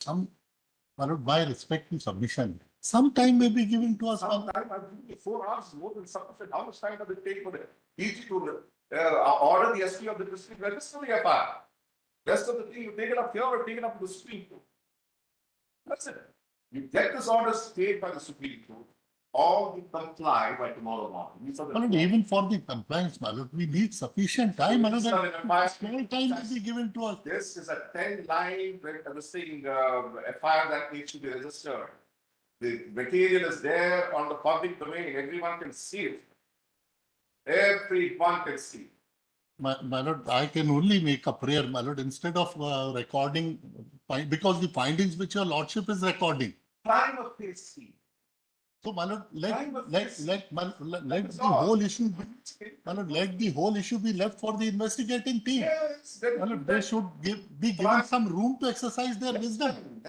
Some, followed by respect to submission. Some time may be given to us. Some time, I think 4 hours more than sufficient. How much time does it take for the DG to order the SP of the district register the FIR? Rest of the thing you take it up here or take it up to the Supreme Court. That's it. You get this order stayed by the Supreme Court, or you comply by tomorrow morning. Even for the compliance, my lord, we need sufficient time. Small time will be given to us. This is a 10-line FIR that needs to be registered. The material is there on the public domain. Everyone can see it. Everyone can see it. My lord, I can only make a prayer, my lord, instead of recording, because the findings which your lordship is recording. Time of case. So, my lord, let the whole issue be, my lord, let the whole issue be left for the investigating team. Yes, my lord, they should be given some room to exercise their wisdom.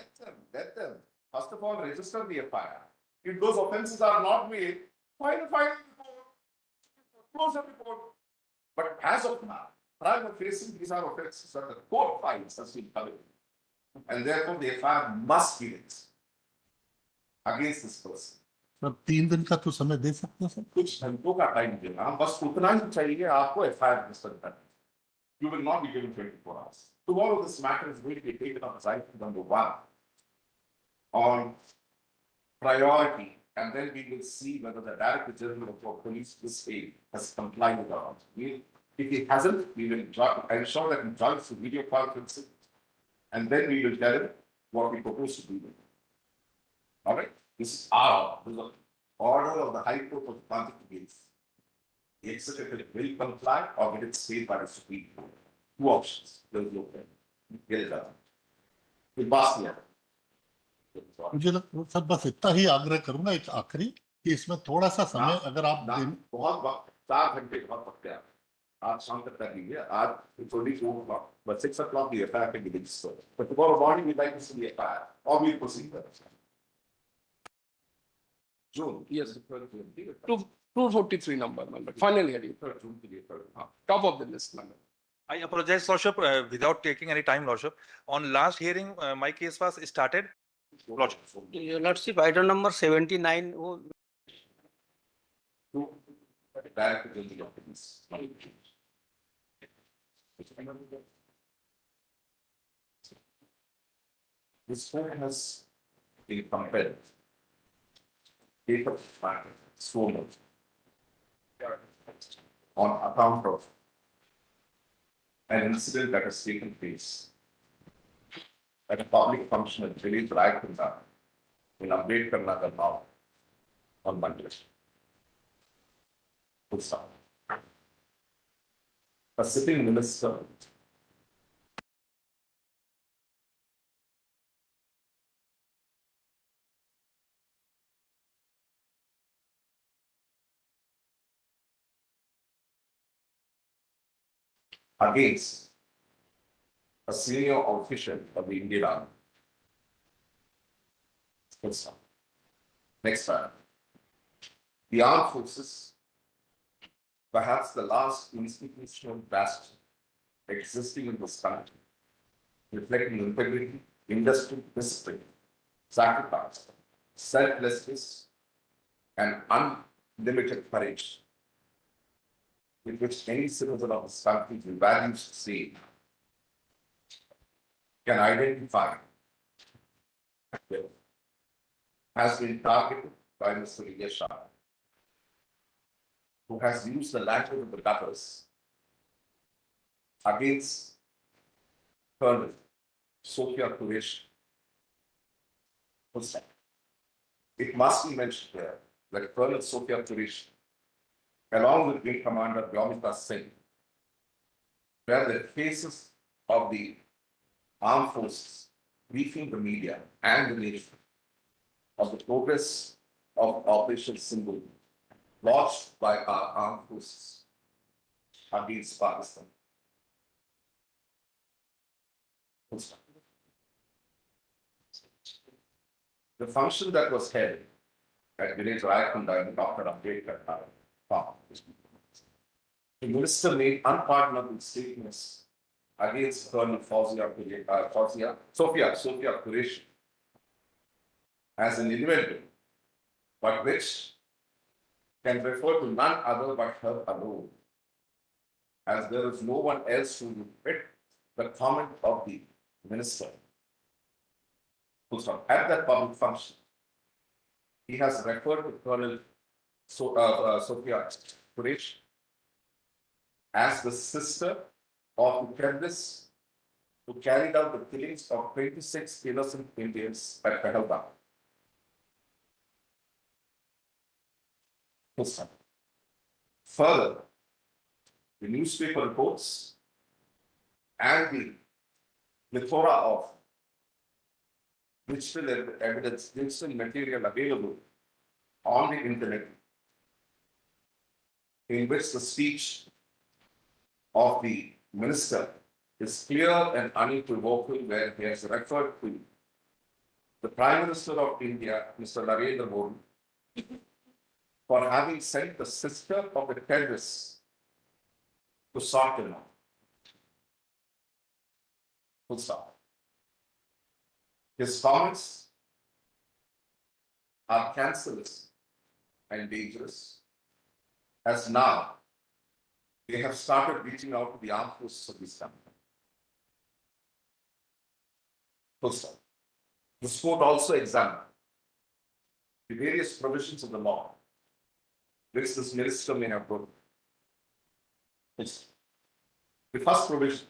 Let them. First of all, register the FIR. If those offences are not made, file a report, close the report. But as of now, prima facie, these are offences that the court finds has been committed. And therefore, the FIR must be raised against this person. Sir 3 दिन का तो समय दे सकते हैं sir? कुछ घंटों का time देना, बस उतना ही चाहिए आपको FIR रजिस्टर करने. You will not be given 24 hours. Tomorrow, this matter is going to be taken up as item number 1 on priority, and then we will see whether the Director General of Police this state has complied with our. If he hasn't, we will ensure that he joins the video conferencing, and then we will tell him what we propose to do. All right? This is our order of the High Court of Contempt of Court. The executive will comply or get it stayed by the Supreme Court. 2 options. There is no way. Get it done. We'll pass the order. मुझे sir बस इतना ही आग्रह करूंगा एक आखिरी कि इसमें थोड़ा सा समय अगर आप बहुत वक्त 4 घंटे बहुत वक्त है आज शाम तक कर लीजिए आज it's only 4 o'clock but 6 o'clock the FIR can be registered but tomorrow morning we'd like to see the FIR or we'll proceed further. June. Yes. 243 number. Final hearing. Top of the list number. I apologize, Lordship, without taking any time, Lordship. On last hearing, my case was started. Lordship. Lordship, item number 79. This court has been compelled. So much on account of an incident that has taken place at a public function at Vivek Agrawal in Mphighcourt Judge on Monday. A sitting minister against a senior official of the Indian Army. Next time. The armed forces, perhaps the last institutional bastion existing in this country, reflecting integrity, industry, discipline, sacrifice, selflessness, and unlimited courage with which any citizen of this country who values same can identify has been targeted by Mr. Yesha, who has used the language of the gutters against Colonel Sophia Qureshi. It must be mentioned here that Colonel Sophia Qureshi, along with Wing Commander Vyomita Singh, were the faces of the armed forces, briefing the media and the nation of the progress of Operation Sindoor, launched by our armed forces against Pakistan. The function that was held at Village Raikunda in Dr. Abshiek, the minister made unpardonable statements against Colonel Sophia Qureshi as an individual, but which can refer to none other but her alone, as there is no one else who would fit the comment of the minister. At that public function, he has referred to Colonel Sophia Qureshi as the sister of the terrorists who carried out the killings of 26 innocent Indians at Pahalgam. Further, the newspaper reports and the plethora of digital evidence, digital material available on the internet, in which the speech of the minister is clear and unequivocal, where he has referred to the Prime Minister of India, Mr. Narendra Modi, for having sent the sister of the terrorists to sort him out. Full stop. His comments are cancerous and dangerous, as now they have started reaching out to the armed forces of this country. Full stop. This court also examined the various provisions of the law which this minister may have broken. The first provision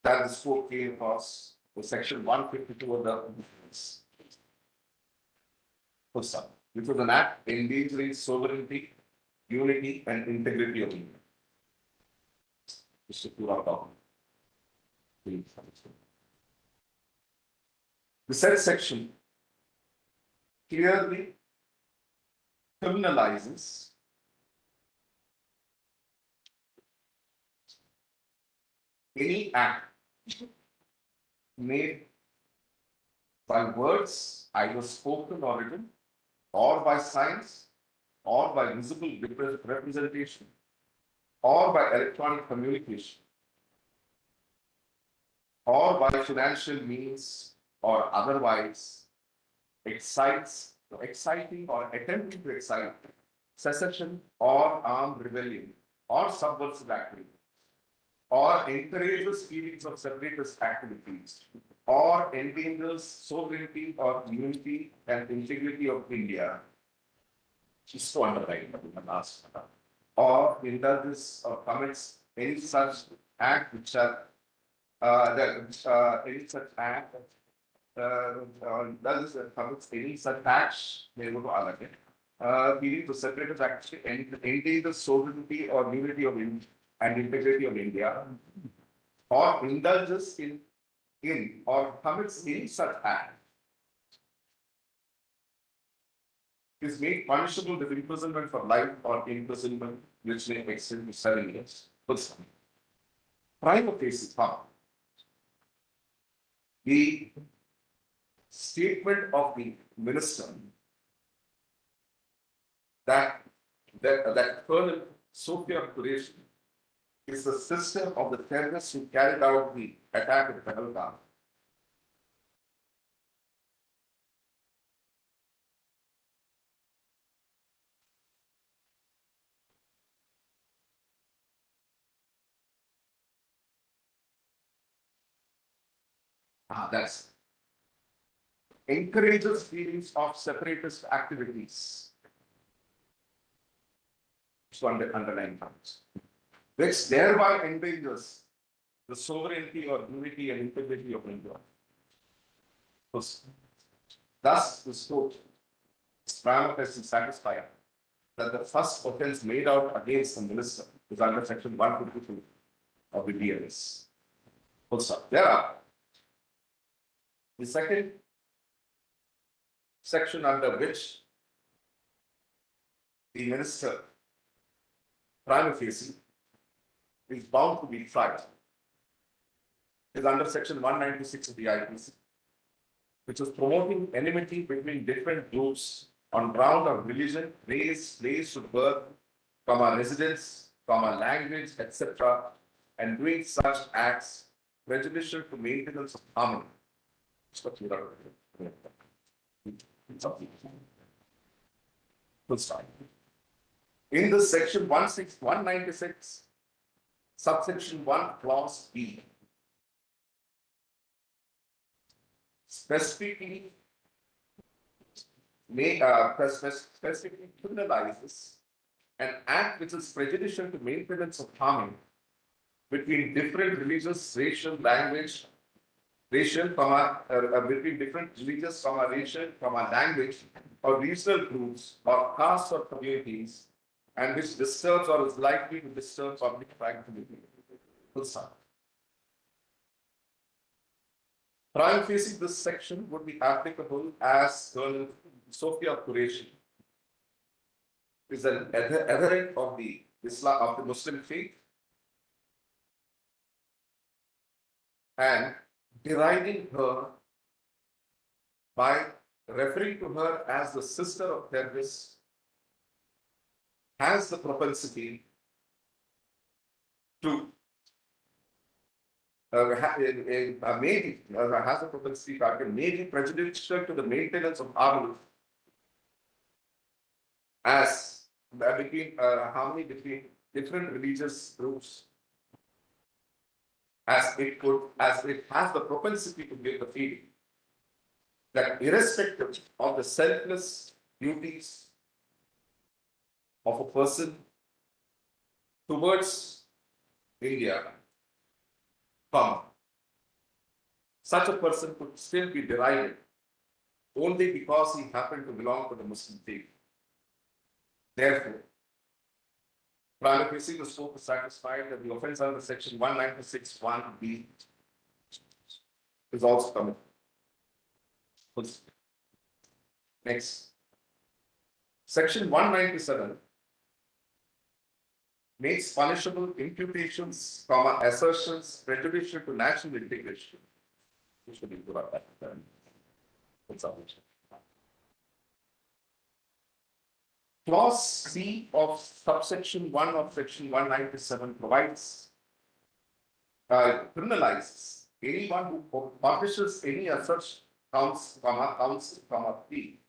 that this court came across was section 152 of the which was an act endangering sovereignty, unity, and integrity of India. Mr. Pura, the said section clearly criminalizes any act made by words, either spoken or written, or by signs, or by visible representation, or by electronic communication, or by financial means, or otherwise exciting or attempting to excite secession or armed rebellion or subversive activity, or encourages feelings of separatist activities, or endangers sovereignty or unity and integrity of India, just to underline the last, or indulges or commits any such act which are any such act does commits any such acts, they go to Allahabad, leading to separatist activity and endangers sovereignty or unity of India and integrity of India, or indulges in or commits any such act, is made punishable with imprisonment for life or imprisonment which may extend to 7 years. Prima facie, the statement of the minister that Colonel Sophia Qureshi is the sister of the terrorists who carried out the attack at Pahalgam. That's encourages feelings of separatist activities. So underline points, which thereby endangers the sovereignty or unity and integrity of India. Thus, this court is prima facie satisfied that the first offence made out against the minister is under section 152 of the DLS. There are the second section under which the minister prima facie is bound to be tried is under section 196 of the IPC, which is promoting enmity between different groups on ground of religion, race, place of birth, residence, language, etc., and doing such acts prejudicial to maintenance of harmony. That's what you are doing. Full stop. In this section 196, subsection 1, clause B, specifically specifically criminalizes an act which is prejudicial to maintenance of harmony between different religious, racial, language, between different religious, racial, language, or regional groups, or castes or communities, and which disturbs or is likely to disturb public tranquility. Full stop. Prima facie, this section would be applicable as Colonel Sophia Qureshi is an adherent of the Islam of the Muslim faith and deriding her by referring to her as the sister of terrorists has the propensity to may be prejudicial to the maintenance of harmony as harmony between different religious groups, as it has the propensity to give the feeling that irrespective of the selfless duties of a person towards India, such a person could still be derided only because he happened to belong to the Muslim faith. Therefore, prima facie, the scope is satisfied that the offence under section 196(1)(b) is also committed. Next, section 197 makes punishable imputations, assertions prejudicial to national integration. We should be good at that. Clause C of subsection 1 of section 197 provides, criminalizes anyone who publishes any such counts, plea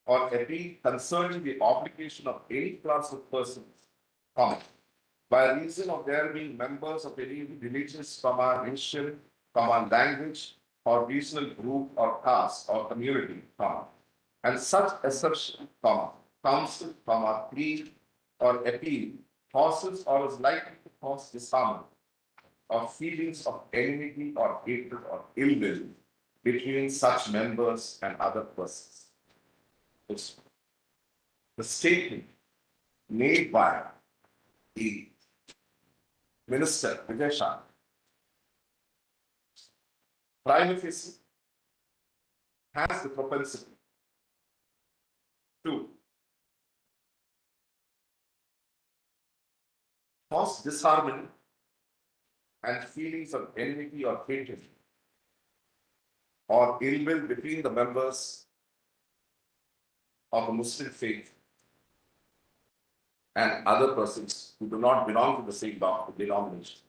or appeal concerning the obligation of any class of persons, by reason of their being members of any religious, racial, language, or regional group or caste or community, and such assertion, counsel, plea, or appeal causes or is likely to cause disharmony or feelings of enmity or hatred or ill will between such members and other persons. The statement made by the Minister Vivek prima facie has the propensity to cause disharmony and feelings of enmity or hatred or ill will between the members of the Muslim faith and other persons who do not belong to the same denomination,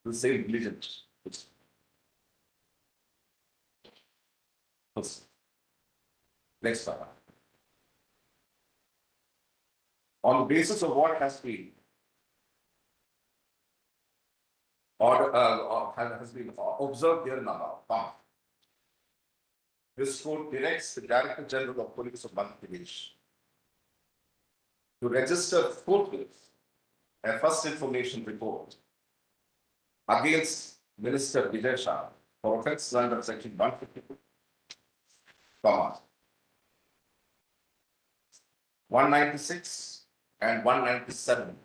the same religion. Next paragraph. On the basis of what has been observed here in above, this court directs the Director General of Police of Madhya Pradesh to register forthwith a first information report against Minister Vivek Agrawal for offences under section 152, 196 and 197,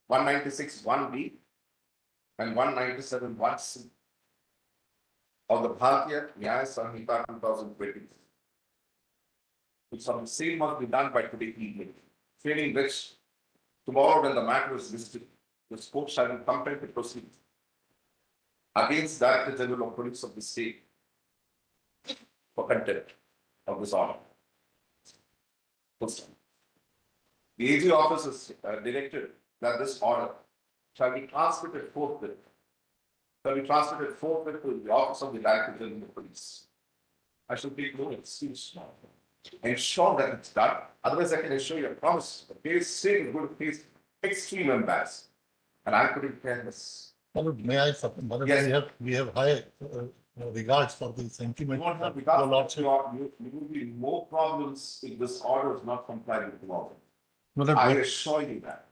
196 1B and 197 1C of the Bharatiya Nyaya Sanhita 2020, which some same must be done by today evening, failing which tomorrow when the matter is listed, the court shall be compelled to proceed against Director General of Police of the state for contempt of this order. The AG office has directed that this order shall be transmitted forthwith. Shall be transmitted forthwith to the office of the Director General of Police. I shall take no excuse now. Ensure that it's done. Otherwise, I can assure you, I promise, the case state is going to face extreme embarrassment. And I couldn't care less. Malud, may I, Malud, Yes. we have high regards for the sentiment. You won't have, Your because Lordship. you will be more problems if this order is not complied with tomorrow. Malud, I what- assure you that.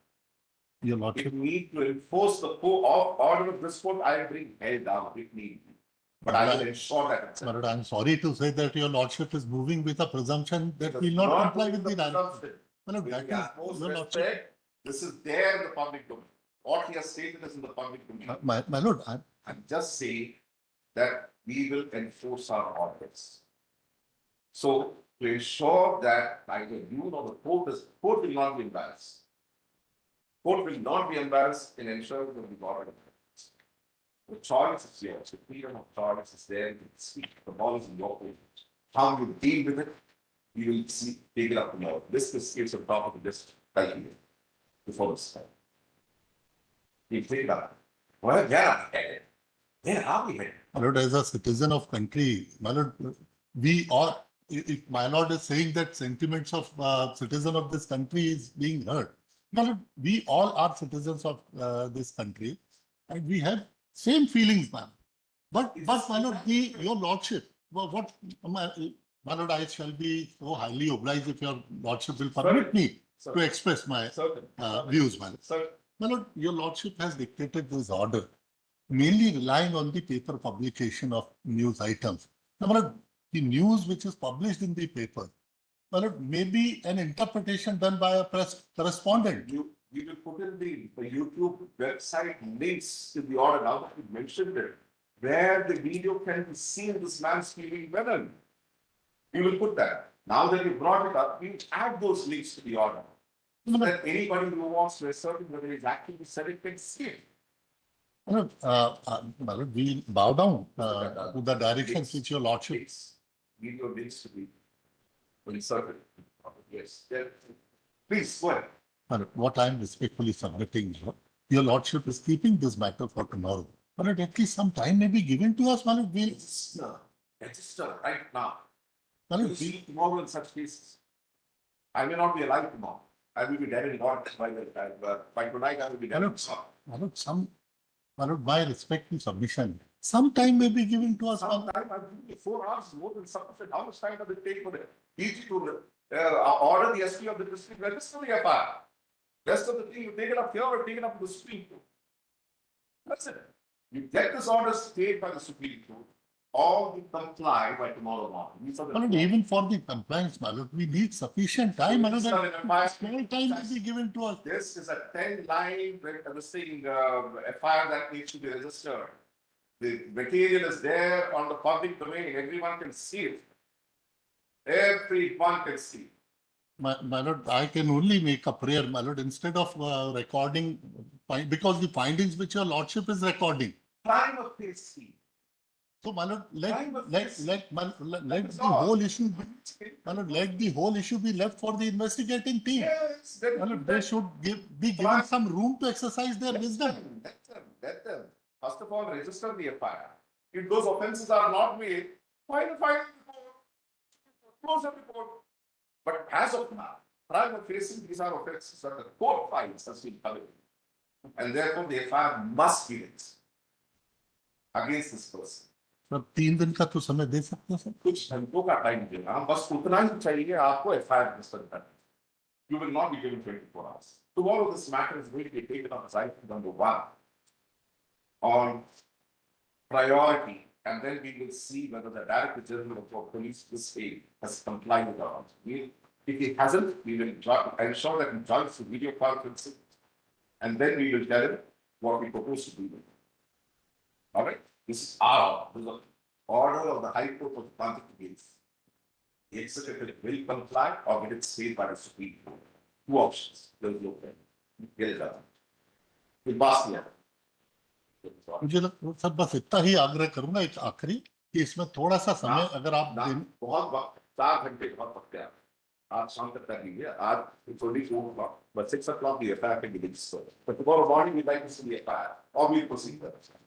Your If Lordship, you need to enforce the order of this court, I will bring hell down if need be. But I will ensure that it's. Malud, I'm sorry to say that your Lordship is moving with a presumption that will not comply with the directive. Malud, With that the is, utmost your Lordship. respect, this is there in the public domain. What he has stated is in the public domain. My Lord, I'm just saying that we will enforce our orders. So to ensure that neither you nor the court will not be embarrassed. Court will not be embarrassed in ensuring that we got it. The choice is yours, the freedom of choice is there, you can speak, the ball is in your court. How you deal with it, you will see, take it up tomorrow. This is on top of this criteria before this time. You take it up. Where are we headed? Where are we headed? My Lord, as a citizen of country, my Lord, we are, if my Lord is saying that sentiments of citizen of this country is being heard, my Lord, we all are citizens of this country and we have same feelings, ma'am. But my Lord, your Lordship, what, my Lord, I shall be so highly obliged if your Lordship will permit me to express my Certain. views, my Lord. Certain. My Lord, your Lordship has dictated this order, mainly relying on the paper publication of news items. Now, my Lord, the news which is published in the paper, my Lord, may be an interpretation done by a press correspondent. We will put in the YouTube website links in the order now that you mentioned it, where the video can be seen this man speaking women. We will put that. Now that you brought it up, we will add those links to the order. So that anybody who wants to assert whether he's actually said it can see it. My Lord, we bow down to the directions which your Lordship. Links. Video links to be inserted. Yes. Please, go ahead. My Lord, what I am respectfully submitting, your Lordship is keeping this matter for tomorrow. My Lord, at least some time may be given to us, my Lord. Register right now. My You Lord, see tomorrow in such cases. I may not be alive tomorrow. I will be dead and gone by the time, but by tonight I will be dead and gone. my Lord, my respectful submission, some time may be given to us. My Lord. Sometime I think 4 hours more than sufficient. How much time does it take for the DG to order the SP of the district register the FIR? Rest of the thing you take it up here or take it up to the Supreme Court. That's it. You get this order stayed by the Supreme Court, or you comply by tomorrow morning. These are the My Lord, even for the compliance, my Lord, we need sufficient time. My Lord, Sir, that my- small time may be given to us. This is a 10-line FIR that needs to be registered. The material is there on the public domain. Everyone can see it. Everyone can see. My Lord, I can only make a prayer, my Lord, instead of recording, because the findings which your Lordship is recording. Time of case see. So, my Lord, Time of let case. the whole issue, my Lord, let the whole issue be left for the investigating team. Yes, My Lord, they should be given some room to exercise their wisdom. Let them. First of all, register the FIR. If those offences are not made, file a report. Close the report. But as of now, prima facie, these are offences that the court finds has been committed. And therefore, the FIR must be raised against this person. Sir 3 दिन का तो समय दे सकते हैं sir? कुछ घंटों का time देना, बस उतना ही चाहिए आपको FIR रजिस्टर करने. You will not be given 24 hours. Tomorrow, this matter is going to be taken up as item number 1 on priority, and then we will see whether the Director General of Police this day has complied with our order. If he hasn't, we will ensure that he joins the video conferencing, and then we will tell him what we propose to do. All right? This is our order of the High Court of Contempt of Court. The executive will comply or get it stayed by the Supreme Court. 2 options. There is no way. Get it done. We'll pass the order. मुझे sir बस इतना ही आग्रह करूंगा एक आखिरी कि इसमें थोड़ा सा समय अगर आप बहुत वक्त 4 घंटे बहुत वक्त है आज शाम तक कर लीजिए आज it's only 2 o'clock but 6 o'clock the FIR can be registered but tomorrow morning we'd like to see the FIR or we'll proceed further.